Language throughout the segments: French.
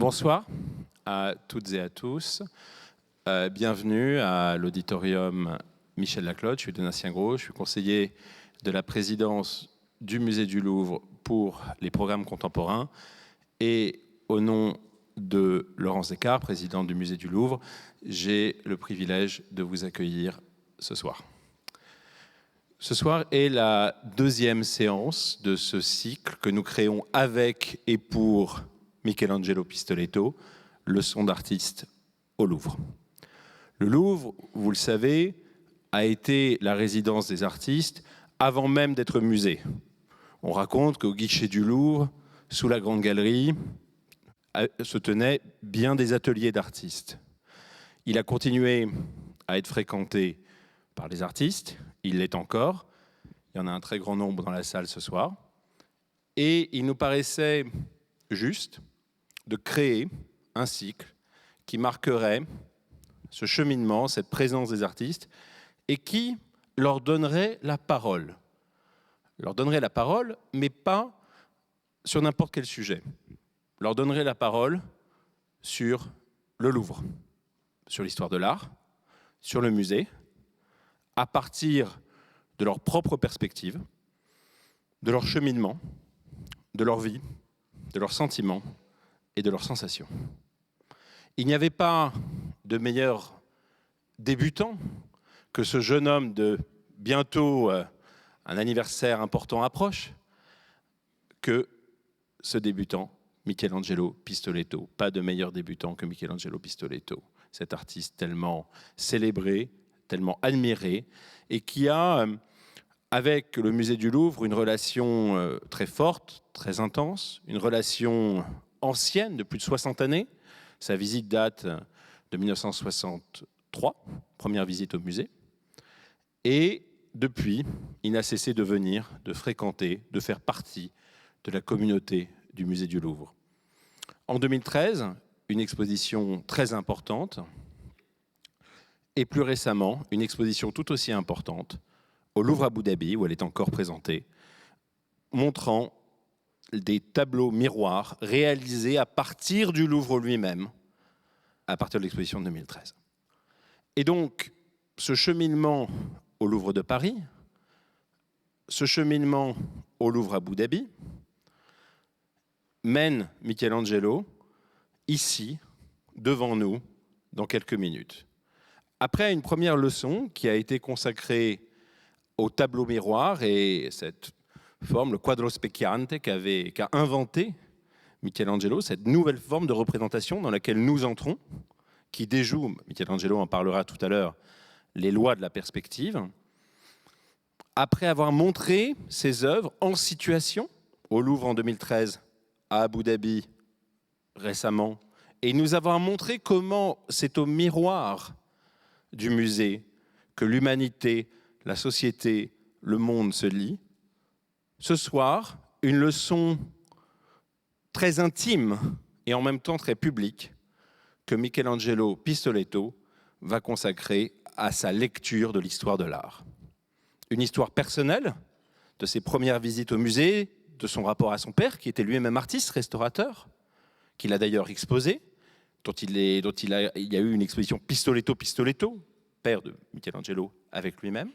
Bonsoir à toutes et à tous. Bienvenue à l'auditorium Michel Laclotte. Je suis Donatien Gros, je suis conseiller de la présidence du Musée du Louvre pour les programmes contemporains. Et au nom de Laurence Descartes, présidente du Musée du Louvre, j'ai le privilège de vous accueillir ce soir. Ce soir est la deuxième séance de ce cycle que nous créons avec et pour Michelangelo Pistoletto, leçon d'artiste au Louvre. Le Louvre, vous le savez, a été la résidence des artistes avant même d'être musée. On raconte qu'au guichet du Louvre, sous la Grande Galerie, se tenaient bien des ateliers d'artistes. Il a continué à être fréquenté par les artistes, il l'est encore. Il y en a un très grand nombre dans la salle ce soir. Et il nous paraissait juste de créer un cycle qui marquerait ce cheminement, cette présence des artistes, et qui leur donnerait la parole. Leur donnerait la parole, mais pas sur n'importe quel sujet. Leur donnerait la parole sur le Louvre, sur l'histoire de l'art, sur le musée, à partir de leur propre perspective, de leur cheminement, de leur vie, de leurs sentiments et de leurs sensations. Il n'y avait pas de meilleur débutant que ce jeune homme de bientôt un anniversaire important approche, que ce débutant, Michelangelo Pistoletto. Pas de meilleur débutant que Michelangelo Pistoletto, cet artiste tellement célébré, tellement admiré, et qui a, avec le musée du Louvre, une relation très forte, très intense, une relation ancienne de plus de 60 années. Sa visite date de 1963, première visite au musée. Et depuis, il n'a cessé de venir, de fréquenter, de faire partie de la communauté du musée du Louvre. En 2013, une exposition très importante, et plus récemment, une exposition tout aussi importante au Louvre Abu Dhabi, où elle est encore présentée, montrant des tableaux miroirs réalisés à partir du Louvre lui-même, à partir de l'exposition de 2013. Et donc, ce cheminement au Louvre de Paris, ce cheminement au Louvre Abu Dhabi, mène Michelangelo ici, devant nous, dans quelques minutes. Après une première leçon qui a été consacrée au tableau miroir et cette forme, le quadro specchiante, qu'a inventé Michelangelo, cette nouvelle forme de représentation dans laquelle nous entrons, qui déjoue, Michelangelo en parlera tout à l'heure, les lois de la perspective. Après avoir montré ses œuvres en situation, au Louvre en 2013, à Abu Dhabi récemment, et nous avons montré comment c'est au miroir du musée que l'humanité, la société, le monde se lient. Ce soir, une leçon très intime et en même temps très publique que Michelangelo Pistoletto va consacrer à sa lecture de l'histoire de l'art. Une histoire personnelle de ses premières visites au musée, de son rapport à son père, qui était lui-même artiste, restaurateur, qu'il a d'ailleurs exposé, il y a eu une exposition Pistoletto, père de Michelangelo avec lui-même,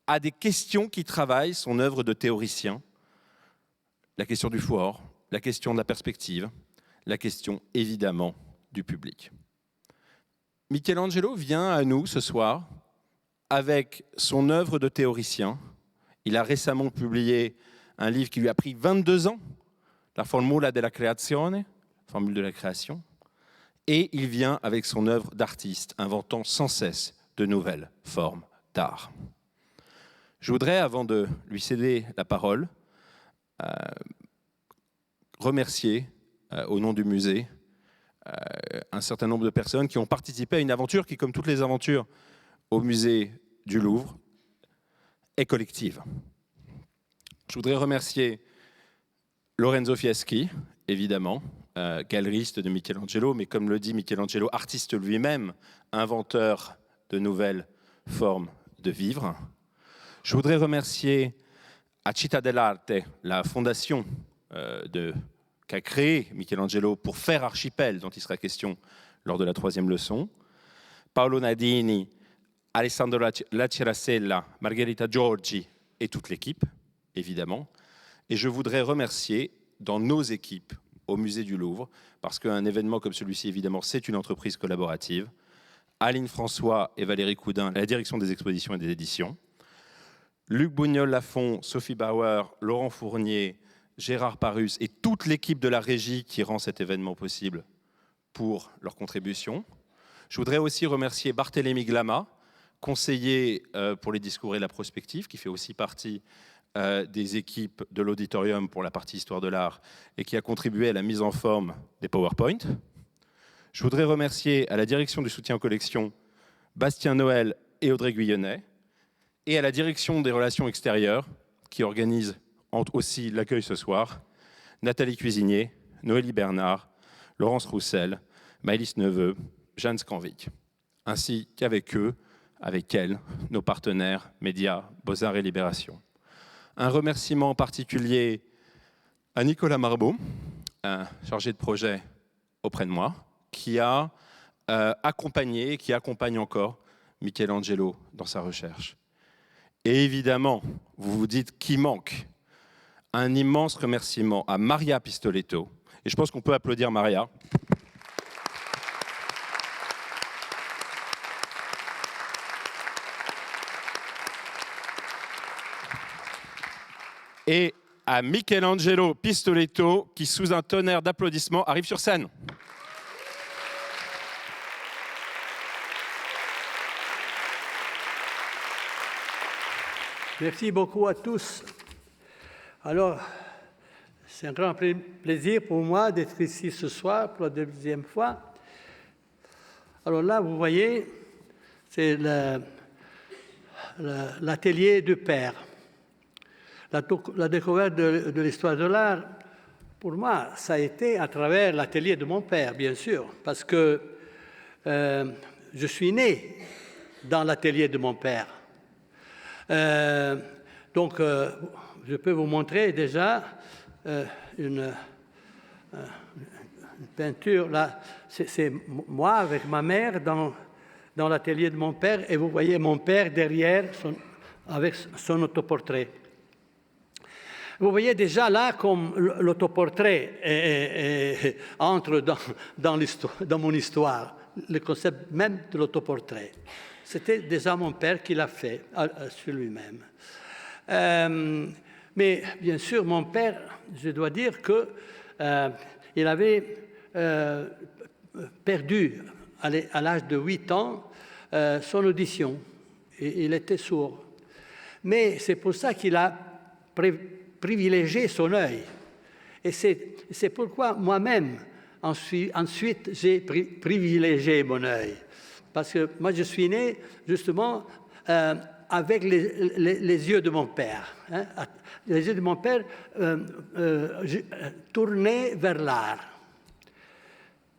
à des questions qui travaillent son œuvre de théoricien, la question du faux or, la question de la perspective, la question évidemment du public. Michelangelo vient à nous ce soir avec son œuvre de théoricien. Il a récemment publié un livre qui lui a pris 22 ans, La formula della creazione, formule de la création, et il vient avec son œuvre d'artiste, inventant sans cesse de nouvelles formes d'art. Je voudrais, avant de lui céder la parole, remercier, au nom du musée, un certain nombre de personnes qui ont participé à une aventure qui, comme toutes les aventures au musée du Louvre, est collective. Je voudrais remercier Lorenzo Fieschi, évidemment, galeriste de Michelangelo, mais comme le dit Michelangelo, artiste lui-même, inventeur de nouvelles formes de vivre. Je voudrais remercier à Città dell'Arte, la fondation de qu'a créé Michelangelo pour faire Archipel, dont il sera question lors de la 3e leçon, Paolo Nadini, Alessandro Lacerasella, Margherita Giorgi et toute l'équipe, évidemment. Et je voudrais remercier dans nos équipes au Musée du Louvre, parce qu'un événement comme celui-ci, évidemment, c'est une entreprise collaborative, Aline François et Valérie Coudin, la direction des expositions et des éditions, Luc Bougnol-Lafont, Sophie Bauer, Laurent Fournier, Gérard Parus et toute l'équipe de la régie qui rend cet événement possible pour leur contribution. Je voudrais aussi remercier Barthélémy Glama, conseiller pour les discours et la prospective, qui fait aussi partie des équipes de l'auditorium pour la partie Histoire de l'art et qui a contribué à la mise en forme des PowerPoint. Je voudrais remercier à la direction du soutien aux collections Bastien Noël et Audrey Guyonnet et à la direction des relations extérieures qui organise aussi l'accueil ce soir, Nathalie Cuisinier, Noélie Bernard, Laurence Roussel, Maëlys Neveu, Jeanne Scanvic, ainsi qu'avec eux, avec elles, nos partenaires médias, Beaux-Arts et Libération. Un remerciement particulier à Nicolas Marbeau, chargé de projet auprès de moi, qui a accompagné, qui accompagne encore Michelangelo dans sa recherche. Et évidemment, vous vous dites qui manque. Un immense remerciement à Maria Pistoletto. Et je pense qu'on peut applaudir Maria. Et à Michelangelo Pistoletto, qui, sous un tonnerre d'applaudissements, arrive sur scène. Merci beaucoup à tous. Alors, c'est un grand plaisir pour moi d'être ici ce soir pour la 2e fois. Alors là, vous voyez, c'est l'atelier du père. La découverte de l'histoire de l'art, pour moi, ça a été à travers l'atelier de mon père, bien sûr, parce que je suis né dans l'atelier de mon père. Donc, je peux vous montrer déjà une peinture. Là, c'est moi avec ma mère dans l'atelier de mon père, et vous voyez mon père derrière avec son autoportrait. Vous voyez déjà là comme l'autoportrait entre dans mon histoire, le concept même de l'autoportrait. C'était déjà mon père qui l'a fait sur lui-même. Mais bien sûr, mon père, je dois dire qu'il avait perdu à l'âge de 8 ans son audition. Et il était sourd. Mais c'est pour ça qu'il a privilégié son œil. Et c'est pourquoi moi-même, ensuite, j'ai privilégié mon œil. Parce que moi, je suis né, justement, avec les yeux de mon père. Hein. Les yeux de mon père tournés vers l'art.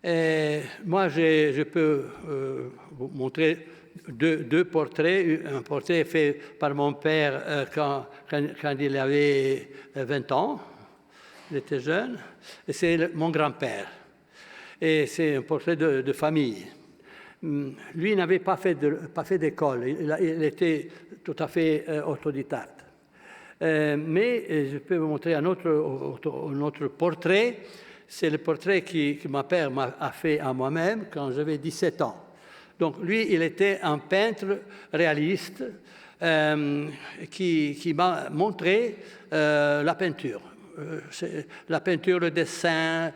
Et moi, je peux vous montrer deux portraits. Un portrait fait par mon père quand il avait 20 ans. Il était jeune. Et c'est mon grand-père. Et c'est un portrait de famille. Lui n'avait pas fait d'école. Il était tout à fait autodidacte. Mais je peux vous montrer un autre portrait. C'est le portrait que ma mère a fait à moi-même quand j'avais 17 ans. Donc lui, il était un peintre réaliste qui m'a montré la peinture. La peinture, le dessin,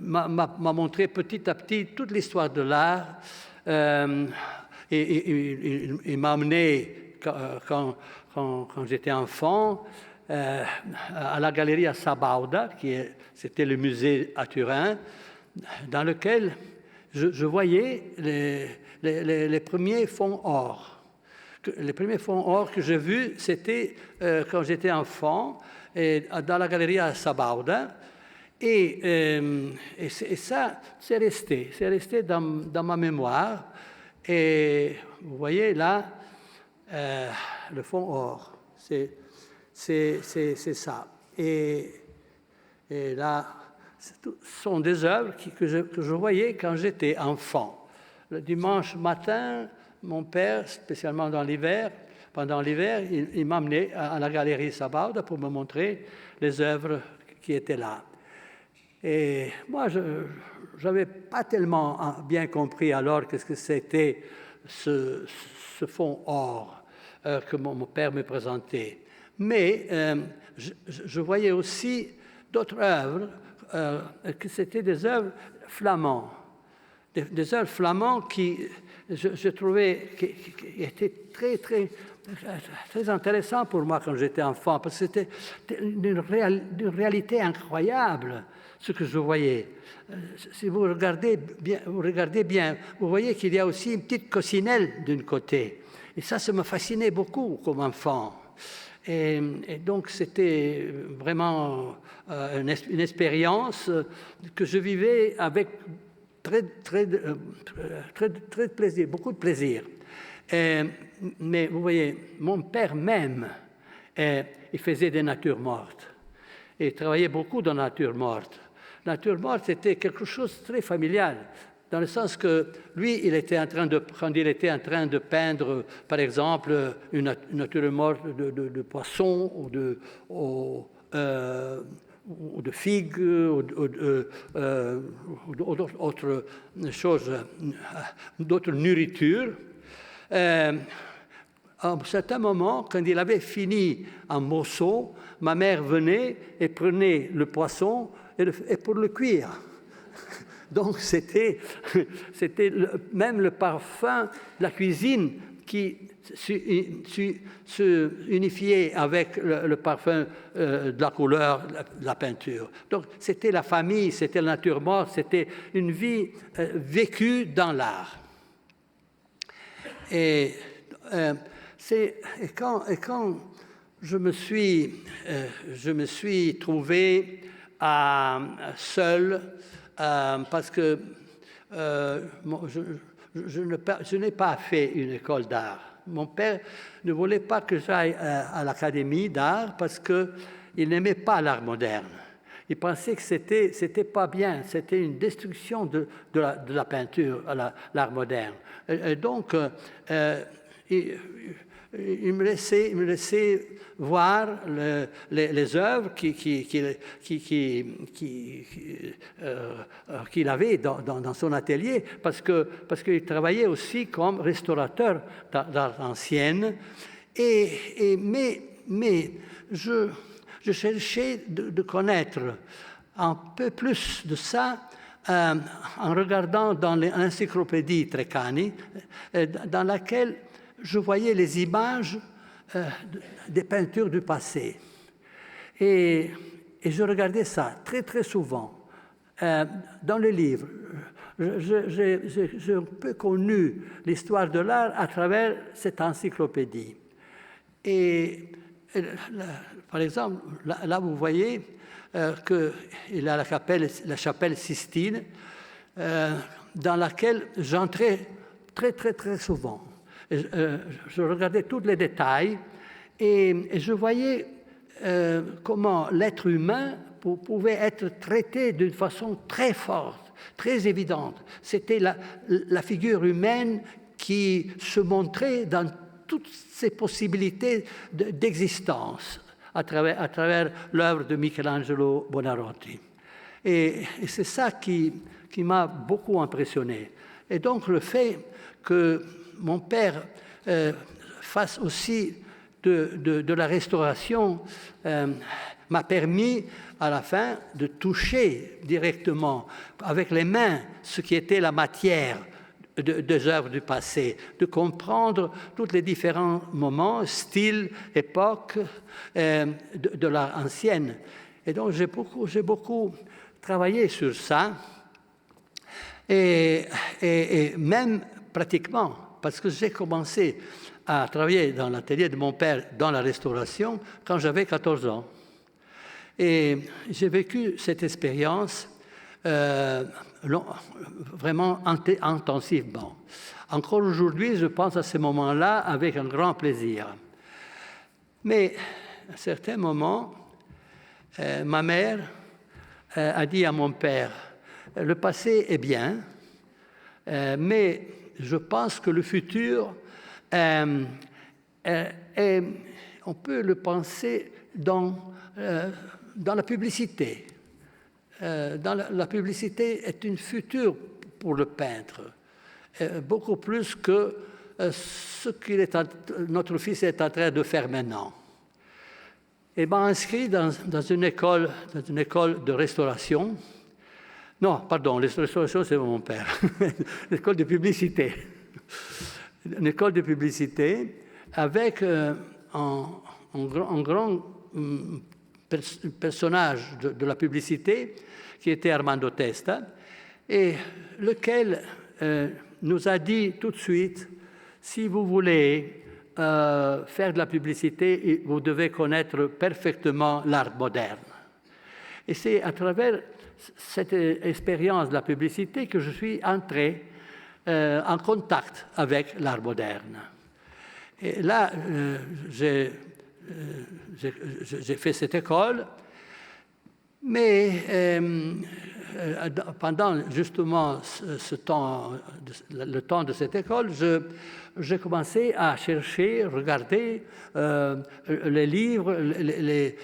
m'a montré petit à petit toute l'histoire de l'art. Il m'a amené, quand j'étais enfant, à la galerie à Sabauda, c'était le musée à Turin, dans lequel je voyais les premiers fonds or. Les premiers fonds or que j'ai vus, c'était quand j'étais enfant, dans la galerie à Sabauda. Et ça, c'est resté dans ma mémoire. Et vous voyez là, le fond or, c'est ça. Et Et là, ce sont des œuvres que je voyais quand j'étais enfant. Le dimanche matin, mon père, spécialement pendant l'hiver, il m'amenait à la galerie Sabauda pour me montrer les œuvres qui étaient là. Et moi, je n'avais pas tellement bien compris alors qu'est-ce que c'était ce fond or que mon père me présentait. Mais je voyais aussi d'autres œuvres, que c'était des œuvres flamandes. Des œuvres flamandes qui, je trouvais, qui étaient très intéressants pour moi quand j'étais enfant, parce que c'était d'une réalité incroyable, ce que je voyais. Si vous regardez bien, vous voyez qu'il y a aussi une petite coccinelle d'un côté. Et ça me fascinait beaucoup comme enfant. Et donc, c'était vraiment une expérience que je vivais avec très plaisir, beaucoup de plaisir. Mais vous voyez, mon père même, il faisait des natures mortes. Il travaillait beaucoup dans la nature morte. La nature morte, c'était quelque chose de très familial, dans le sens que lui, quand il était en train de peindre, par exemple, une nature morte de poisson ou de figues ou d'autres choses, d'autres nourritures. À un certain moment, quand il avait fini un morceau, ma mère venait et prenait le poisson et pour le cuire. Donc c'était même le parfum de la cuisine qui se unifiait avec le parfum de la couleur de la peinture. Donc c'était la famille, c'était la nature morte, c'était une vie vécue dans l'art. Et quand je me suis trouvé seul, parce que je n'ai pas fait une école d'art. Mon père ne voulait pas que j'aille à l'académie d'art parce qu'il n'aimait pas l'art moderne. Il pensait que c'était pas bien, c'était une destruction de la peinture, l'art moderne. Et donc, il me laissait voir les œuvres qu'il avait dans son atelier, parce qu'il travaillait aussi comme restaurateur d'art ancienne. Mais je cherchais de connaître un peu plus de ça en regardant dans l'encyclopédie Treccani, dans laquelle je voyais les images des peintures du passé. Et je regardais ça très souvent dans les livres. J'ai un peu connu l'histoire de l'art à travers cette encyclopédie. Et par exemple, là vous voyez qu'il y a la chapelle Sistine, dans laquelle j'entrais très souvent. Je regardais tous les détails et je voyais comment l'être humain pouvait être traité d'une façon très forte, très évidente. C'était la figure humaine qui se montrait dans toutes ses possibilités d'existence à travers l'œuvre de Michelangelo Buonarroti. Et c'est ça qui m'a beaucoup impressionné. Et donc le fait que mon père fasse aussi de la restauration m'a permis à la fin de toucher directement avec les mains ce qui était la matière des œuvres du passé, de comprendre tous les différents moments, styles, époques de l'art ancienne. Et donc j'ai beaucoup travaillé sur ça et même pratiquement, parce que j'ai commencé à travailler dans l'atelier de mon père dans la restauration quand j'avais 14 ans. Et j'ai vécu cette expérience vraiment intensivement. Encore aujourd'hui, je pense à ces moments-là avec un grand plaisir. Mais à certains moments, ma mère a dit à mon père, le passé est bien, mais je pense que le futur, on peut le penser dans la publicité. La publicité est une future pour le peintre, beaucoup plus que ce que notre fils est en train de faire maintenant. Il m'a inscrit dans une école de restauration. Non, pardon, la restauration, c'est mon père. L'école de publicité. Une école de publicité avec un grand personnage de la publicité qui était Armando Testa, et lequel nous a dit tout de suite, si vous voulez faire de la publicité, vous devez connaître parfaitement l'art moderne. Et c'est à travers cette expérience de la publicité que je suis entré en contact avec l'art moderne. Et là, j'ai fait cette école, mais pendant justement le temps de cette école, j'ai commencé à chercher, regarder les livres, les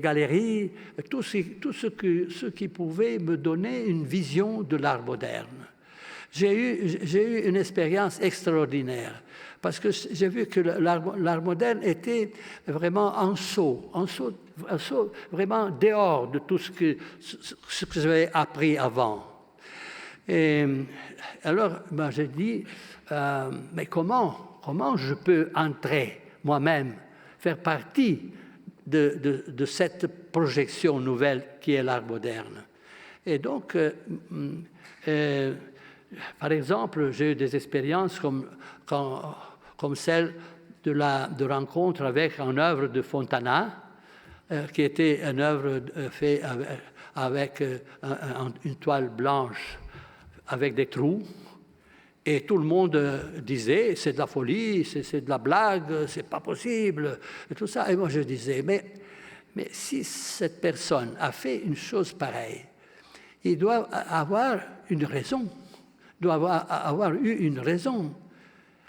galeries, tout ce qui pouvait me donner une vision de l'art moderne. J'ai eu une expérience extraordinaire parce que j'ai vu que l'art moderne était vraiment un saut vraiment dehors de tout ce que j'avais appris avant. Et alors, j'ai dit, mais comment je peux entrer moi-même, faire partie de cette projection nouvelle qui est l'art moderne? Et donc, par exemple, j'ai eu des expériences comme celle de rencontre avec une œuvre de Fontana, qui était une œuvre faite avec une toile blanche avec des trous. Et tout le monde disait, c'est de la folie, c'est de la blague, c'est pas possible, et tout ça. Et moi je disais, mais si cette personne a fait une chose pareille, il doit avoir une raison, doit avoir eu une raison.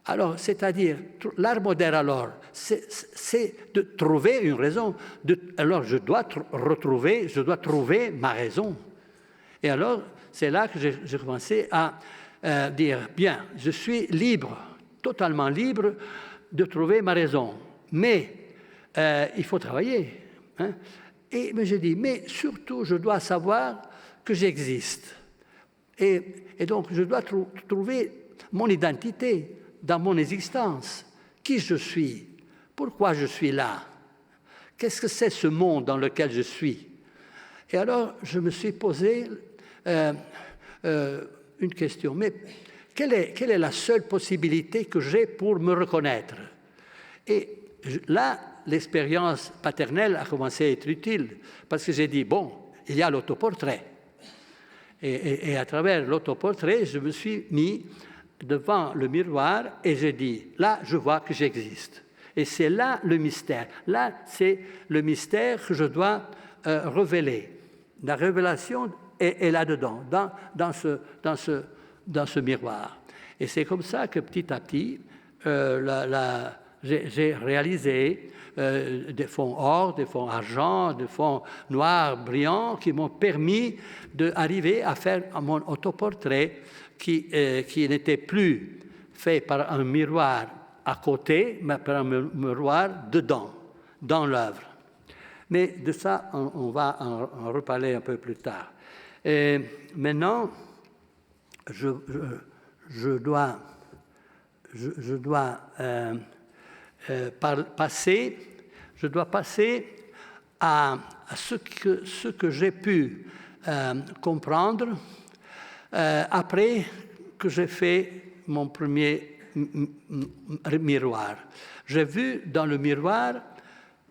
Alors, c'est-à-dire, l'art moderne, alors, c'est de trouver une raison. Alors, je dois trouver ma raison. Et alors, c'est là que j'ai commencé à dire, bien, je suis libre, totalement libre de trouver ma raison. Mais il faut travailler. Hein. Mais je dis, mais surtout, je dois savoir que j'existe. Et donc, je dois trouver mon identité dans mon existence. Qui je suis? Pourquoi je suis là? Qu'est-ce que c'est ce monde dans lequel je suis? Et alors, je me suis posé une question. Mais quelle est la seule possibilité que j'ai pour me reconnaître? Et là, l'expérience paternelle a commencé à être utile, parce que j'ai dit, bon, il y a l'autoportrait. Et à travers l'autoportrait, je me suis mis devant le miroir et j'ai dit, là, je vois que j'existe. Et c'est là le mystère. Là, c'est le mystère que je dois révéler. La révélation est là-dedans, dans ce miroir. Et c'est comme ça que petit à petit, j'ai réalisé des fonds or, des fonds argent, des fonds noirs brillants qui m'ont permis d'arriver à faire mon autoportrait qui n'était plus fait par un miroir à côté, mais par un miroir dedans, dans l'œuvre. Mais de ça, on va en reparler un peu plus tard. Et maintenant, je dois passer à ce que j'ai pu comprendre après que j'ai fait mon premier miroir. J'ai vu dans le miroir,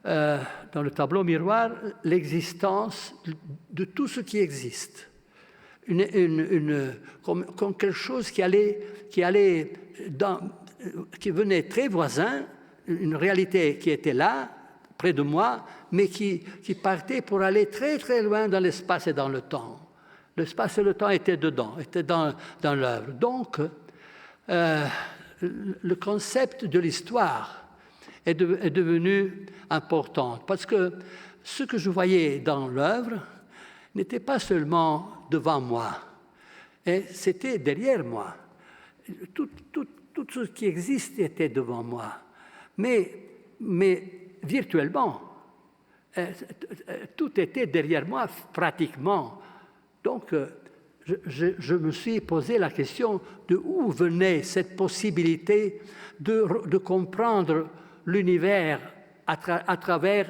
dans le tableau miroir, l'existence de tout ce qui existe. Comme quelque chose qui venait très voisin, une réalité qui était là, près de moi, mais qui partait pour aller très très loin dans l'espace et dans le temps. L'espace et le temps étaient dedans, étaient dans l'œuvre. Donc, le concept de l'histoire est devenu important, parce que ce que je voyais dans l'œuvre n'était pas seulement devant moi, et c'était derrière moi. Tout ce qui existe était devant moi, mais virtuellement, tout était derrière moi pratiquement. Donc, je me suis posé la question de où venait cette possibilité de comprendre l'univers à travers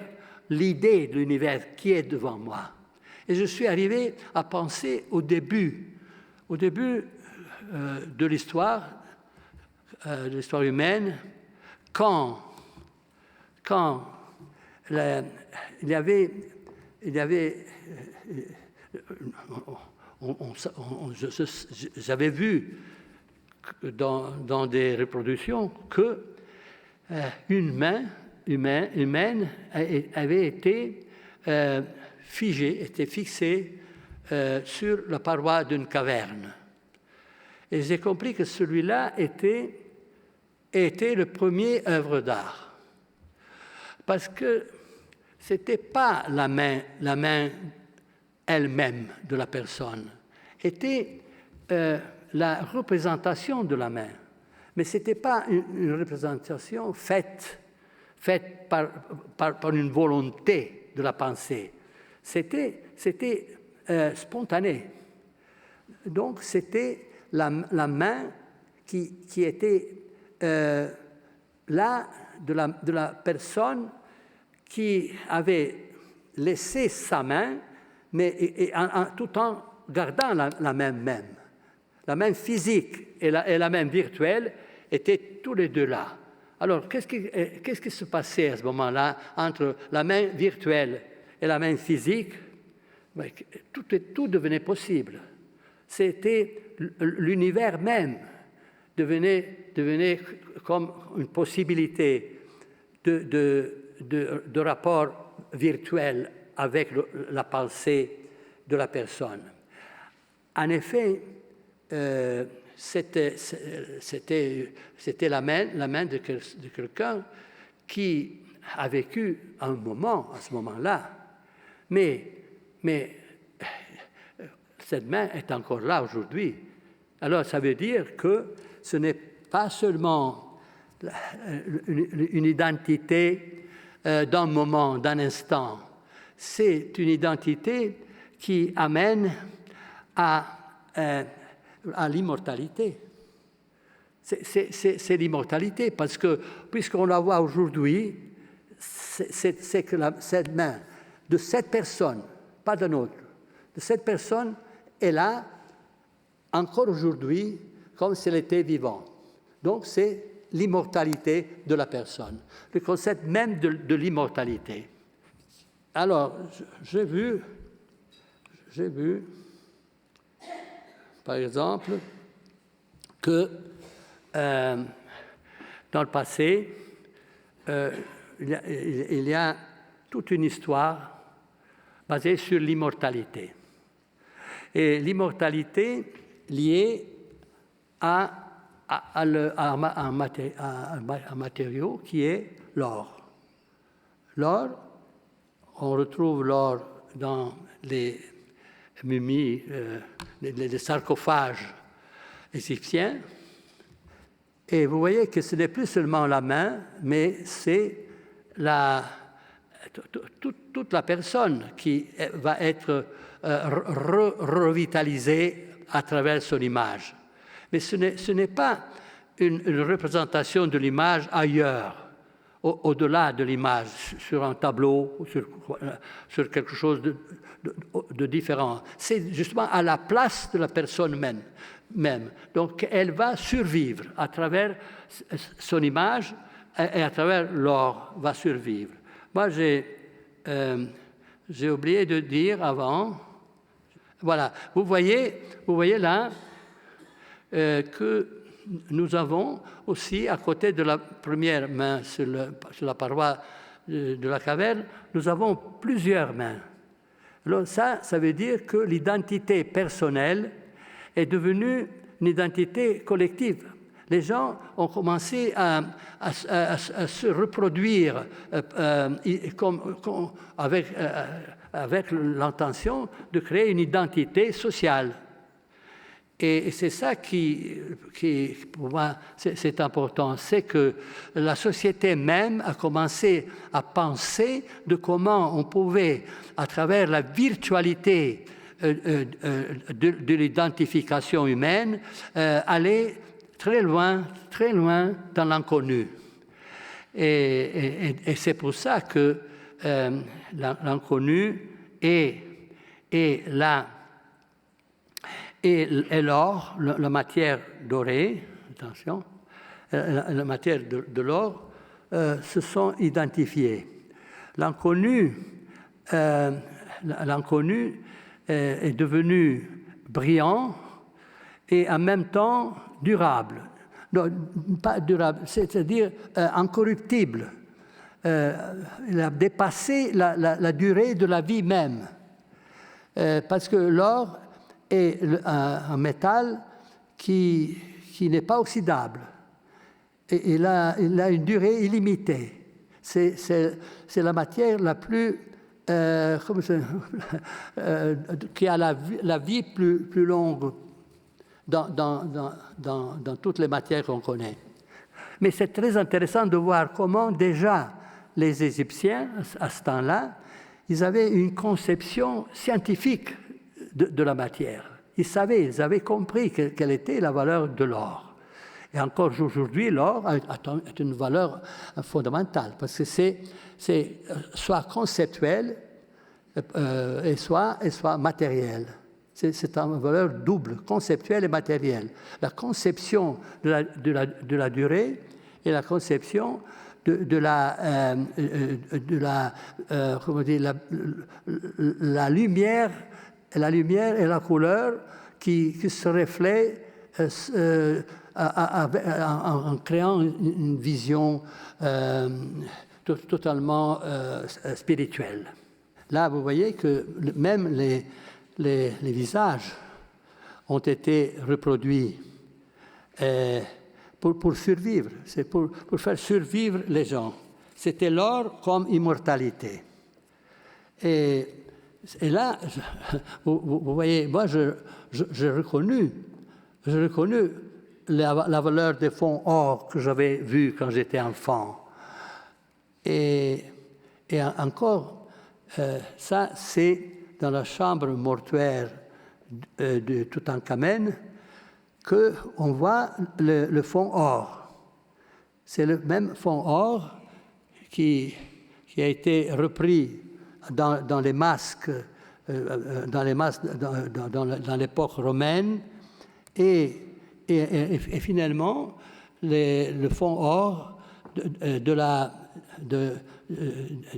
l'idée de l'univers qui est devant moi. Et je suis arrivé à penser au début de l'histoire humaine, quand il y avait j'avais vu dans des reproductions que une main humaine avait été fixée sur la paroi d'une caverne. Et j'ai compris que celui-là était le premier œuvre d'art. Parce que ce n'était pas la main elle-même de la personne, était la représentation de la main. Mais ce n'était pas une représentation faite par une volonté de la pensée. C'était spontané. Donc c'était la main qui était là de la personne qui avait laissé sa main, mais tout en gardant la main même. La main physique et la main virtuelle étaient tous les deux là. Alors, qu'est-ce qui se passait à ce moment-là entre la main virtuelle et la main physique? Tout devenait possible. C'était l'univers même devenait comme une possibilité de rapport virtuel avec la pensée de la personne. En effet, c'était la main de quelqu'un qui a vécu un moment à ce moment-là, mais cette main est encore là aujourd'hui. Alors ça veut dire que ce n'est pas seulement une identité d'un moment, d'un instant, c'est une identité qui amène à l'immortalité. C'est l'immortalité, parce que, puisqu'on la voit aujourd'hui, c'est que cette main de cette personne, pas d'un autre, de cette personne est là encore aujourd'hui comme si elle était vivante. Donc c'est l'immortalité de la personne, le concept même de l'immortalité. Alors, j'ai vu, par exemple, que dans le passé, il y a toute une histoire basée sur l'immortalité. Et l'immortalité liée à un matériau qui est l'or. L'or, on retrouve l'or dans les momies, les sarcophages égyptiens. Et vous voyez que ce n'est plus seulement la main, mais c'est toute la personne qui va être revitalisée à travers son image. Mais ce n'est pas une représentation de l'image ailleurs, au-delà de l'image, sur un tableau, sur quelque chose de différent. C'est justement à la place de la personne même. Donc elle va survivre à travers son image et à travers l'or va survivre. Moi, j'ai oublié de dire avant, voilà, vous voyez là que nous avons aussi, à côté de la première main sur la paroi de la caverne, nous avons plusieurs mains. Alors ça veut dire que l'identité personnelle est devenue une identité collective. Les gens ont commencé à se reproduire avec l'intention de créer une identité sociale. Et c'est ça qui pour moi, c'est important. C'est que la société même a commencé à penser de comment on pouvait, à travers la virtualité de l'identification humaine, aller très loin dans l'inconnu. Et c'est pour ça que l'inconnu est l'or, la matière dorée, attention, la matière de l'or, se sont identifiés. L'inconnu est devenu brillant et en même temps durable. Non, pas durable, c'est-à-dire incorruptible. Il a dépassé la durée de la vie même. Parce que l'or est un métal qui n'est pas oxydable. Et il a une durée illimitée. C'est la matière la plus... qui a la vie plus longue dans toutes les matières qu'on connaît. Mais c'est très intéressant de voir comment déjà les Égyptiens, à ce temps-là, ils avaient une conception scientifique de la matière. Ils avaient compris quelle était la valeur de l'or. Et encore aujourd'hui, l'or est une valeur fondamentale, parce que c'est soit conceptuel et soit matériel. C'est une valeur double, conceptuelle et matérielle. La conception de la durée et la conception de la lumière et la couleur qui se reflètent en créant une vision totalement spirituelle. Là, vous voyez que même les visages ont été reproduits pour survivre, c'est pour faire survivre les gens. C'était l'or comme immortalité. Et là, vous voyez, moi, j'ai reconnu la valeur des fonds or que j'avais vus quand j'étais enfant. Et encore, ça, c'est dans la chambre mortuaire de Toutankhamène qu'on voit le fond or. C'est le même fond or qui a été repris dans les masques, dans l'époque romaine, et finalement le fond or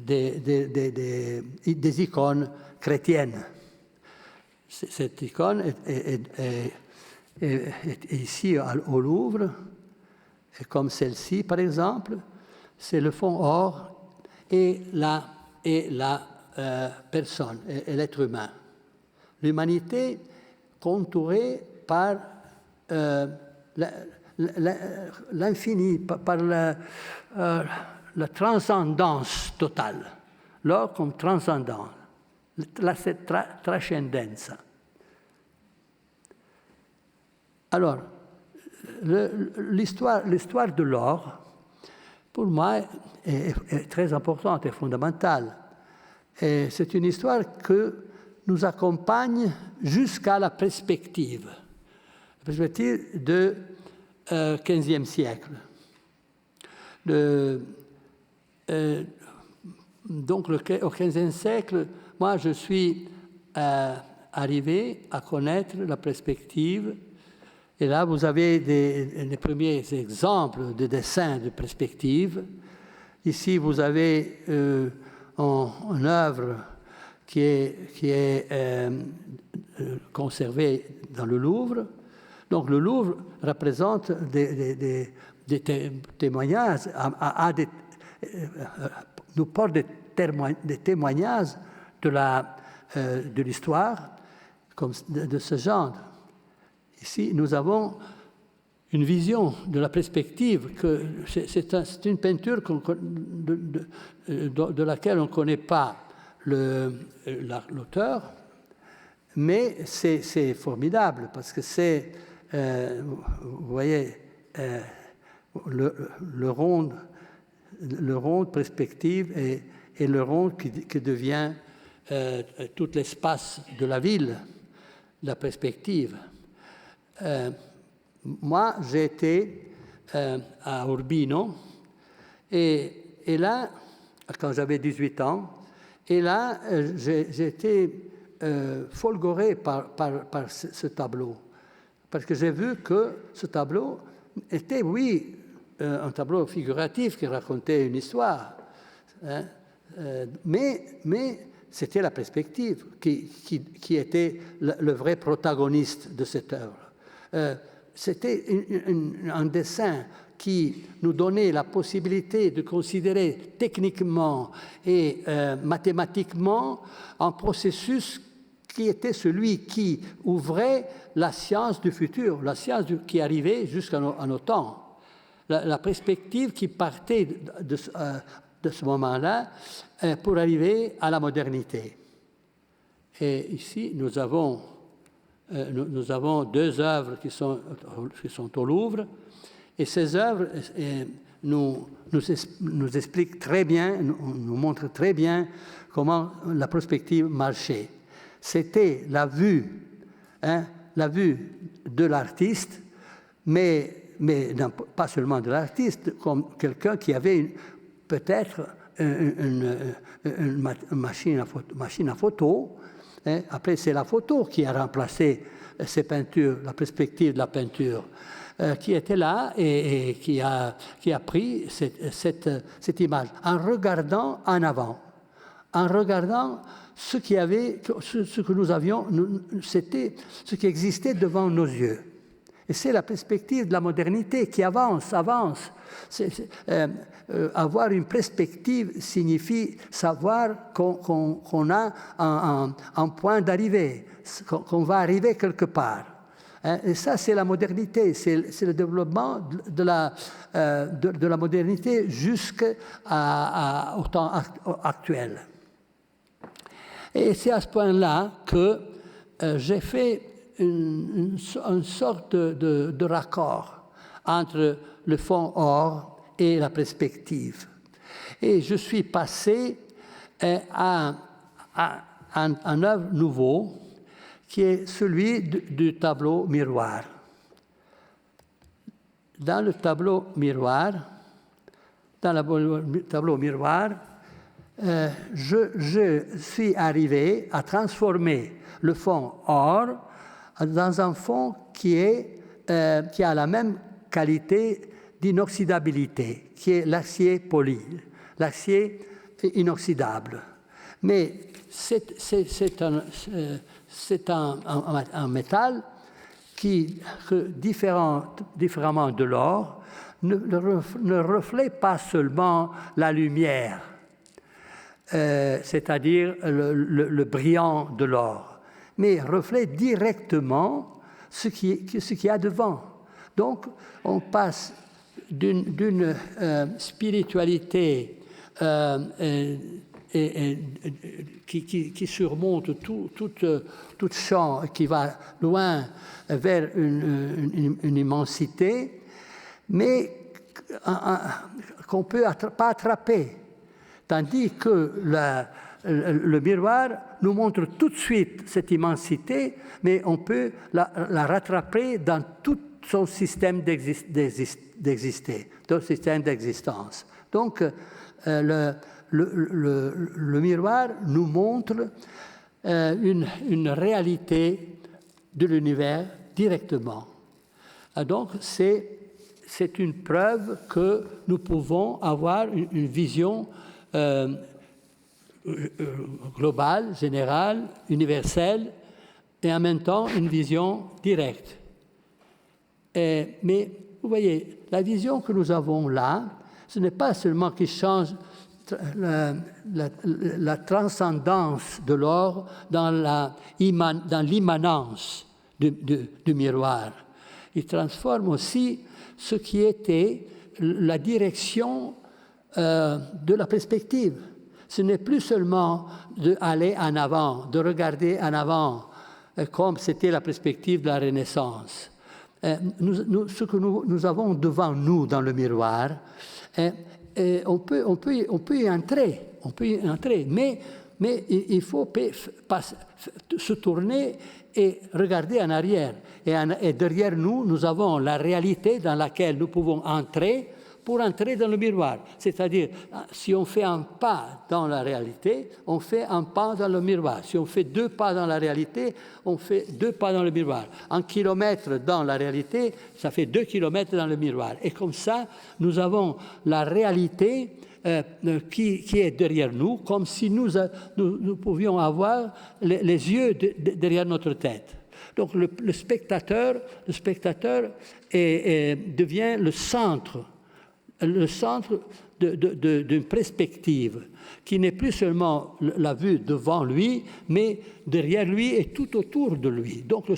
des icônes chrétiennes. Cette icône est ici au Louvre, et comme celle-ci par exemple, c'est le fond or et la personne, et l'être humain. L'humanité contourée par l'infini, par la transcendance totale. L'or comme transcendant, la trascendenza. Alors, l'histoire de l'or, pour moi, est très importante et fondamentale. Et c'est une histoire que nous accompagne jusqu'à la perspective du XVe siècle. Donc, au XVe siècle, moi, je suis arrivé à connaître la perspective. Et là, vous avez les premiers exemples de dessins de perspective. Ici, vous avez une œuvre qui est conservée dans le Louvre. Donc, le Louvre représente des témoignages, nous portent des témoignages de l'histoire de ce genre. Ici, nous avons une vision de la perspective, que c'est une peinture de laquelle on ne connaît pas l'auteur, mais c'est formidable parce que c'est, vous voyez, le rond perspective et le rond qui devient tout l'espace de la ville, la perspective. Moi, j'ai été à Urbino et là, quand j'avais 18 ans, et là, j'ai été folgoré par ce tableau. Parce que j'ai vu que ce tableau était, oui, un tableau figuratif qui racontait une histoire, hein, mais c'était la perspective qui était le vrai protagoniste de cette œuvre. C'était un dessin qui nous donnait la possibilité de considérer techniquement et mathématiquement un processus qui était celui qui ouvrait la science du futur, la science qui arrivait jusqu'à nos temps. La perspective qui partait de ce moment-là pour arriver à la modernité. Et ici, nous avons 2 œuvres qui sont au Louvre, et ces œuvres nous expliquent très bien, nous montrent très bien comment la perspective marchait. C'était la vue de l'artiste, mais non, pas seulement de l'artiste, comme quelqu'un qui avait peut-être une machine à photo. Après, c'est la photo qui a remplacé ces peintures, la perspective de la peinture, qui était là et qui a pris cette image en regardant en avant, en regardant ce que nous avions, c'était ce qui existait devant nos yeux. Et c'est la perspective de la modernité qui avance. Avoir une perspective signifie savoir qu'on a un point d'arrivée, qu'on va arriver quelque part. Et ça, c'est la modernité, c'est le développement de la modernité jusqu'au temps actuel. Et c'est à ce point-là que j'ai fait une sorte de raccord entre le fond or et la perspective. Et je suis passé à un œuvre nouveau qui est celui du tableau miroir. Dans le tableau miroir, je suis arrivé à transformer le fond or dans un fond qui a la même qualité d'inoxydabilité, qui est l'acier poli, l'acier inoxydable. Mais c'est un métal qui, différemment de l'or, ne reflète pas seulement la lumière, c'est-à-dire le brillant de l'or, mais reflète directement ce qu'il y a devant. Donc, on passe d'une spiritualité qui surmonte tout champ, qui va loin vers une immensité, mais qu'on ne peut pas attraper. Tandis que le miroir nous montre tout de suite cette immensité, mais on peut la rattraper dans tout son système d'exister, dans le système d'existence. Donc, le miroir nous montre une réalité de l'univers directement. Et donc, c'est une preuve que nous pouvons avoir une vision globale, générale, universelle, et en même temps une vision directe. Mais vous voyez, la vision que nous avons là, ce n'est pas seulement qui change la transcendance de l'or dans l'immanence du miroir. Il transforme aussi ce qui était la direction de la perspective. Ce n'est plus seulement d'aller en avant, de regarder en avant, comme c'était la perspective de la Renaissance. Ce que nous avons devant nous dans le miroir, on peut y entrer, mais il faut se tourner et regarder en arrière. Et derrière nous, nous avons la réalité dans laquelle nous pouvons entrer pour entrer dans le miroir. C'est-à-dire, si on fait un pas dans la réalité, on fait un pas dans le miroir. Si on fait 2 pas dans la réalité, on fait 2 pas dans le miroir. 1 kilomètre dans la réalité, ça fait 2 kilomètres dans le miroir. Et comme ça, nous avons la réalité qui est derrière nous, comme si nous pouvions avoir les yeux derrière notre tête. Donc le spectateur devient le centre d'une perspective qui n'est plus seulement la vue devant lui, mais derrière lui et tout autour de lui. Donc le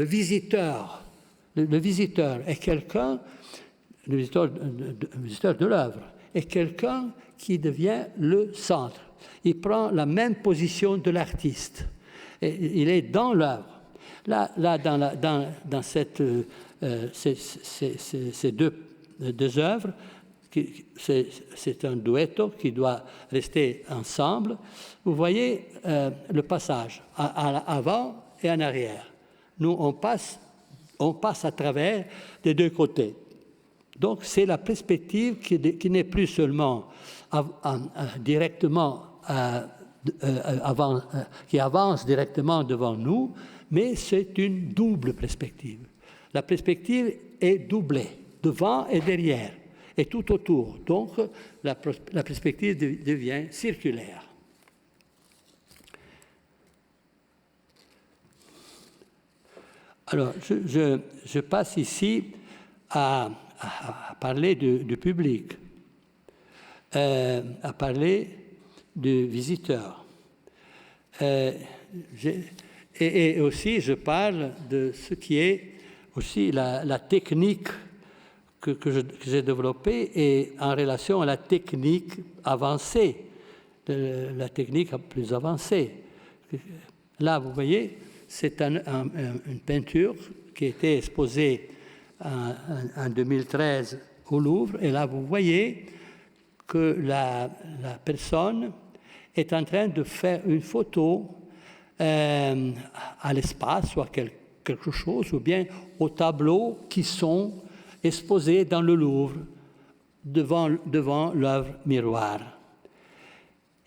visiteur est quelqu'un, le visiteur de l'œuvre, est quelqu'un qui devient le centre. Il prend la même position de l'artiste. Et il est dans l'œuvre. Là dans ces deux œuvres, c'est un duetto qui doit rester ensemble. Vous voyez le passage avant et en arrière. Nous, on passe à travers des 2 côtés. Donc, c'est la perspective qui n'est plus seulement directement qui avance directement devant nous, mais c'est une double perspective. La perspective est doublée, devant et derrière, et tout autour. Donc, la perspective devient circulaire. Alors, je passe ici à parler du public, à parler du visiteur. Et aussi, je parle de ce qui est aussi la technique que j'ai développée et en relation à la technique avancée, la technique plus avancée. Là, vous voyez, c'est une peinture qui a été exposée en 2013 au Louvre. Et là, vous voyez que la personne est en train de faire une photo à l'espace ou à quelque chose, ou bien aux tableaux qui sont exposés dans le Louvre devant l'œuvre miroir.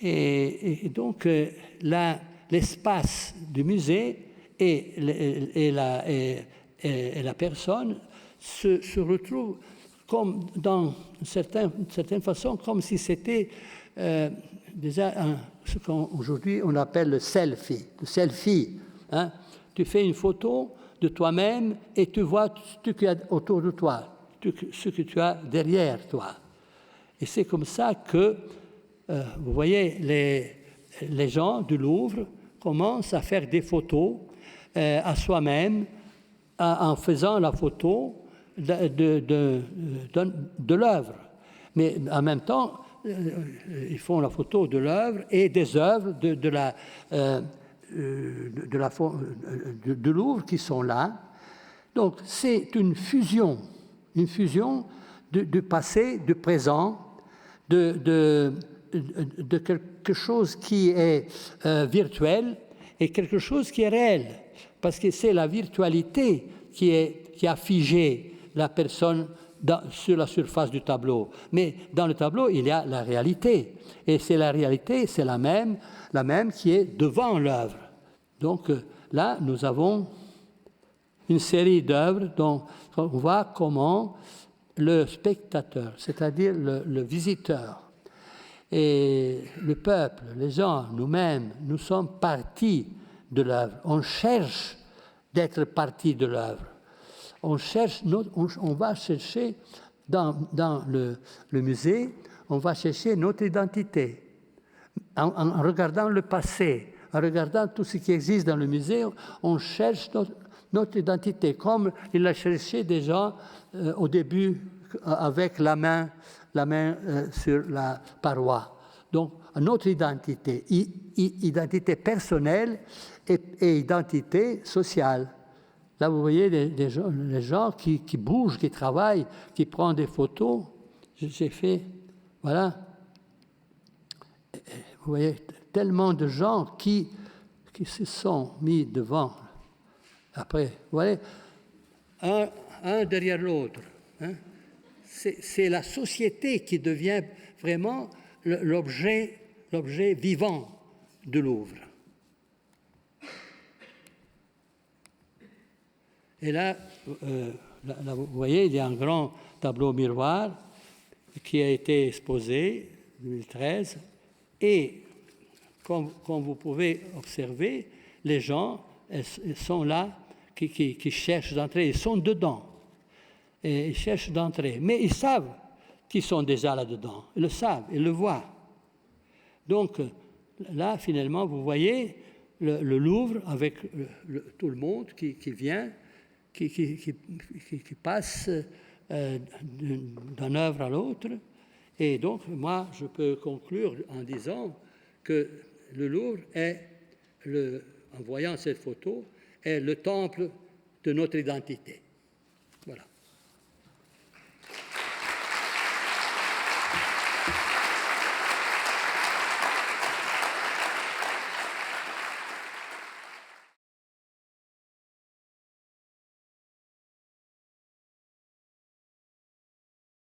Et donc, l'espace du musée et la personne se retrouvent comme dans une certaine façon, comme si c'était déjà ce qu'aujourd'hui on appelle le selfie. Le selfie, hein? Tu fais une photo de toi-même et tu vois ce qu'il y a autour de toi, ce que tu as derrière toi. Et c'est comme ça que, vous voyez, les gens du Louvre commencent à faire des photos à soi-même en faisant la photo de l'œuvre. Mais en même temps, ils font la photo de l'œuvre et des œuvres de Louvre qui sont là. Donc c'est une fusion du passé, du présent, de quelque chose qui est virtuel et quelque chose qui est réel. Parce que c'est la virtualité qui a figé la personne sur la surface du tableau. Mais dans le tableau, il y a la réalité. Et c'est la réalité, c'est la même qui est devant l'œuvre. Donc là, nous avons une série d'œuvres dont on voit comment le spectateur, c'est-à-dire le visiteur, et le peuple, les gens, nous-mêmes, nous sommes partie de l'œuvre. On cherche d'être partie de l'œuvre. On va chercher dans le musée, on va chercher notre identité. En regardant le passé, en regardant tout ce qui existe dans le musée, on cherche notre identité, comme il l'a cherché déjà au début avec la main sur la paroi. Donc, notre identité, identité personnelle et identité sociale. Là, vous voyez les gens qui bougent, qui travaillent, qui prennent des photos. J'ai fait, voilà. Vous voyez, tellement de gens qui se sont mis devant. Après, vous voyez, un derrière l'autre. Hein. C'est la société qui devient vraiment l'objet vivant du Louvre. Et là, vous voyez, il y a un grand tableau miroir qui a été exposé en 2013. Et comme vous pouvez observer, les gens ils sont là qui cherchent d'entrer. Ils sont dedans. Et ils cherchent d'entrer. Mais ils savent qu'ils sont déjà là-dedans. Ils le savent, ils le voient. Donc là, finalement, vous voyez le Louvre avec tout le monde qui vient, qui passe d'une œuvre à l'autre. Et donc, moi, je peux conclure en disant que le Louvre en voyant cette photo, est le temple de notre identité.